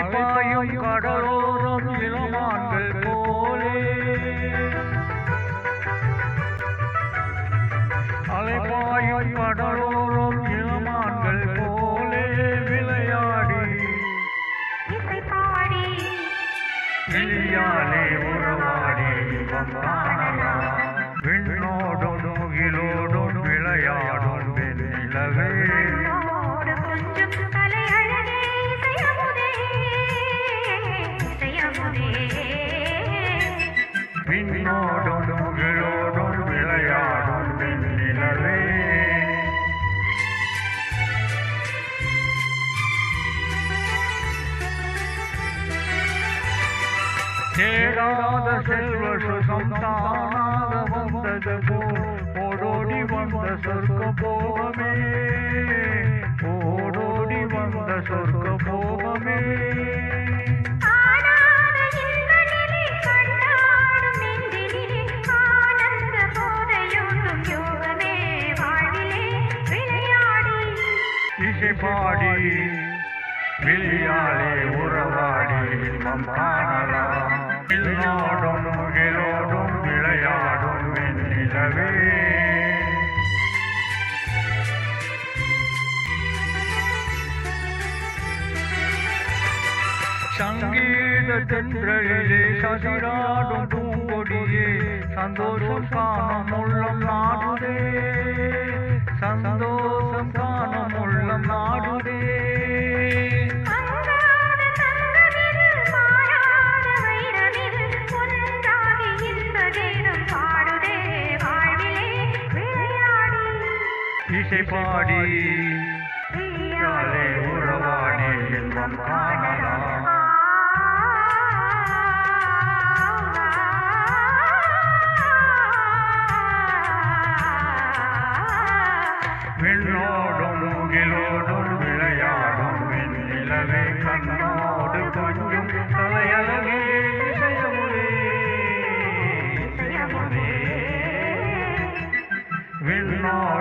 அலைபாயும் கடலோரம் இளமான்கள் போலே அலைபாயும் கடலோரம் இளமான்கள் போலே விளையாடி இசை பாடி விழியாலே உறவாடி காணலாம் விண்ணோடும் முகிலோடும் விளையாடும் வெண்ணிலவே கொஞ்சம் கலை அழகே இசையமுதே இசையமுதே விண்ணோடும் முகிலோடும் விளையாடும் வெண்ணிலவே தேடாத செல்வ சுகம் தானாக வந்தது போல் ஓடோடி வந்த சொர்க்க போகமே ஓடோடி வந்த சொர்க்க போகமே இசை பாடி விழியாலே உறவாடி இன்பம் காணலாம் விண்ணோடும் முகிலோடும் விளையாடும் வெண்ணிலவே சங்கீத தென்றலிலே சதிராடும் பூங்கொடியே சந்தோஷம் காணும் உள்ளம் நாடுதே சந்தோஷம் காணும் உள்ளம் நாடுதே இசை பாடி விழியாலே உறவாடி இன்பம் காணலாம் விண்ணோடும் முகிலோடும் விளையாடும் வெண்ணிலவே கண்ணோடு கொஞ்சம் தலையழகே இசையமுதே இசையமுதே விண்ணோடும்